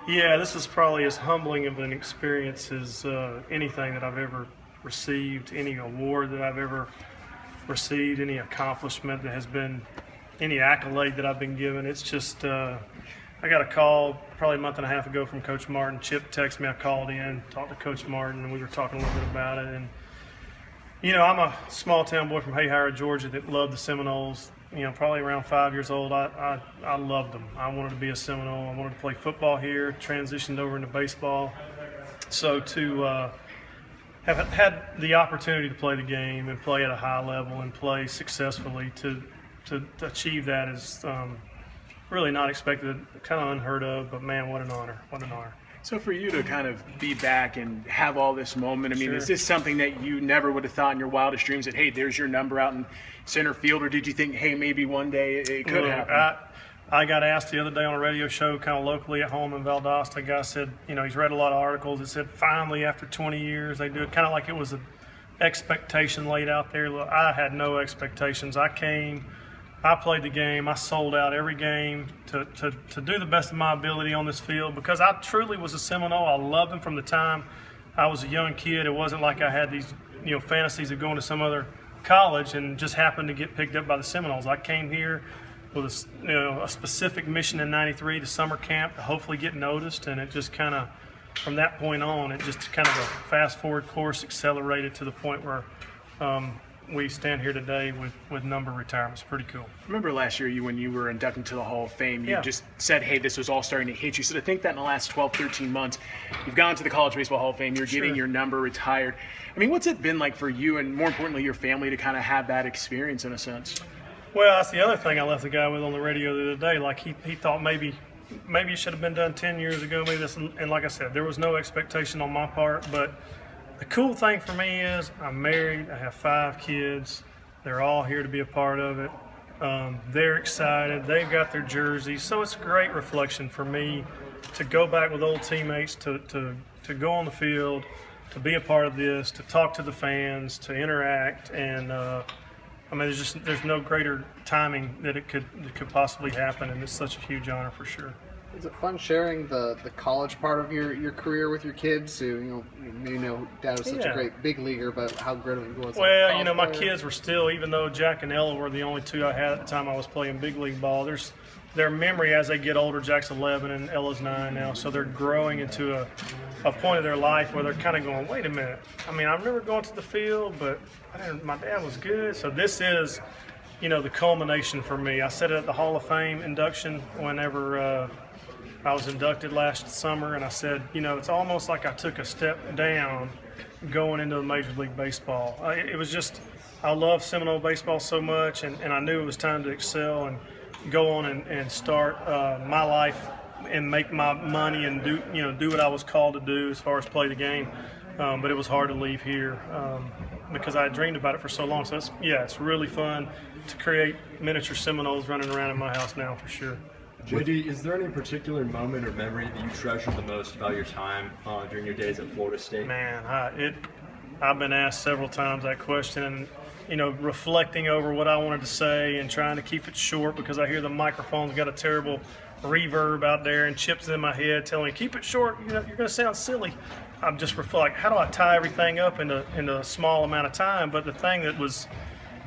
Yeah, this is probably as humbling of an experience as anything that I've ever received, any award that I've ever received, any accomplishment that has been, any accolade that I've been given. It's just, I got a call probably a month and a half ago from Coach Martin. Chip texted me, I called in, talked to Coach Martin, and we were talking a little bit about it. And, I'm a small town boy from Hayhire, Georgia that loved the Seminoles. Probably around 5 years old, I loved them. I wanted to be a Seminole. I wanted to play football here, transitioned over into baseball. So to have had the opportunity to play the game and play at a high level and play successfully, to achieve that is really not expected, kind of unheard of, but man, what an honor, what an honor. So for you to kind of be back and have all this moment, I mean, Sure. Is this something that you never would have thought in your wildest dreams that, hey, there's your number out in center field, or did you think, hey, maybe one day it could happen? I got asked the other day on a radio show kind of locally at home in Valdosta. A guy said, he's read a lot of articles that said finally after 20 years they do it, kind of like it was an expectation laid out there. Look, I had no expectations. I came, I played the game, I sold out every game to do the best of my ability on this field because I truly was a Seminole. I loved them from the time I was a young kid. It wasn't like I had these fantasies of going to some other college and just happened to get picked up by the Seminoles. I came here with a specific mission in '93 to summer camp to hopefully get noticed, and it just kind of, from that point on, it just kind of a fast forward course accelerated to the point where we stand here today with number retirements. Pretty cool. Remember last year when you were inducted to the Hall of Fame, you Yeah. just said, hey, this was all starting to hit you. So to think that in the last 12, 13 months, you've gone to the College Baseball Hall of Fame, you're getting Sure. your number retired. I mean, what's it been like for you and more importantly, your family to kind of have that experience in a sense? Well, that's the other thing I left the guy with on the radio the other day. Like he thought maybe it should have been done 10 years ago. Maybe this, and like I said, there was no expectation on my part. But the cool thing for me is I'm married. I have 5 kids. They're all here to be a part of it. They're excited. They've got their jerseys, so it's a great reflection for me to go back with old teammates, to go on the field, to be a part of this, to talk to the fans, to interact, and there's no greater timing that it could possibly happen, and it's such a huge honor for sure. Is it fun sharing the college part of your career with your kids who, Dad was such a Yeah. great big leaguer, but how great it was? Well, my kids were still, even though Jack and Ella were the only 2 I had at the time I was playing big league ball, there's their memory as they get older. Jack's 11 and Ella's 9 now, so they're growing into a point of their life where they're kind of going, wait a minute, I remember going to the field, but my dad was good. So this is, the culmination for me. I said it at the Hall of Fame induction whenever I was inducted last summer, and I said, it's almost like I took a step down going into the Major League Baseball. It was just, I love Seminole baseball so much, and I knew it was time to excel and go on and start my life and make my money and do what I was called to do as far as play the game. But it was hard to leave here because I had dreamed about it for so long. So it's really fun to create miniature Seminoles running around in my house now for sure. JD, is there any particular moment or memory that you treasure the most about your time during your days at Florida State? Man, I've been asked several times that question, and reflecting over what I wanted to say and trying to keep it short because I hear the microphone's got a terrible reverb out there and chips in my head telling me keep it short. You're going to sound silly. I'm just reflecting, how do I tie everything up into a small amount of time? But the thing that was,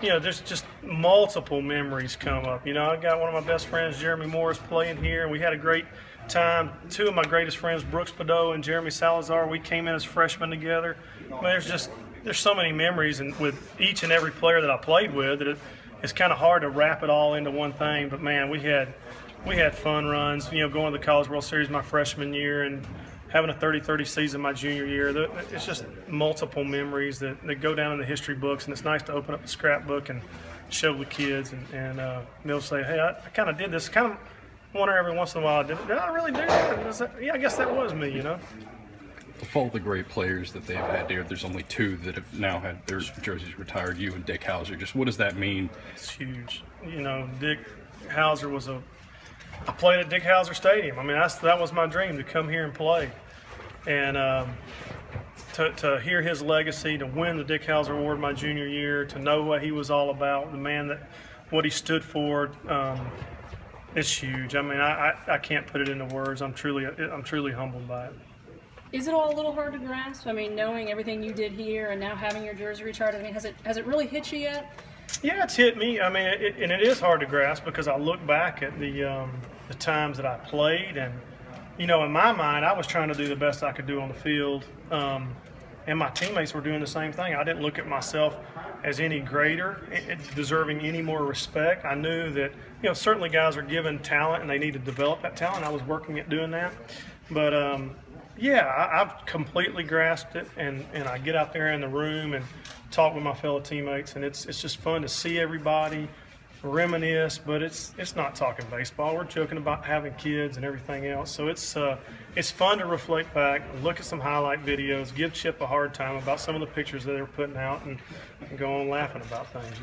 there's just multiple memories come up. I got one of my best friends, Jeremy Morris, playing here, and we had a great time. 2 of my greatest friends, Brooks Padot and Jeremy Salazar, we came in as freshmen together. There's so many memories, and with each and every player that I played with, that it's kind of hard to wrap it all into one thing. But man, we had fun runs. Going to the College World Series my freshman year and having a 30-30 season my junior year. It's just multiple memories that go down in the history books, and it's nice to open up the scrapbook and show the kids, and they'll say, hey, I kind of did this. Kind of wonder every once in a while, did I really do that? Yeah, I guess that was me, Of all the great players that they've had here, there's only 2 that have now had their jerseys retired, you and Dick Hauser. Just what does that mean? It's huge. Dick Hauser I played at Dick Hauser Stadium. That was my dream, to come here and play. And to hear his legacy, to win the Dick Hauser Award my junior year, to know what he was all about, the man what he stood for, It's huge. I mean, I can't put it into words. I'm truly humbled by it. Is it all a little hard to grasp? I mean, knowing everything you did here and now having your jersey retired, I mean, has it really hit you yet? Yeah, it's hit me. I mean, and it is hard to grasp because I look back at the times that I played, and in my mind, I was trying to do the best I could do on the field, and my teammates were doing the same thing. I didn't look at myself as any greater, deserving any more respect. I knew that certainly guys are given talent and they need to develop that talent. I was working at doing that, but yeah, I've completely grasped it, and I get out there in the room and talk with my fellow teammates, and it's just fun to see everybody, reminisce, but it's not talking baseball. We're joking about having kids and everything else. So it's fun to reflect back, look at some highlight videos, give Chip a hard time about some of the pictures that they're putting out, and go on laughing about things,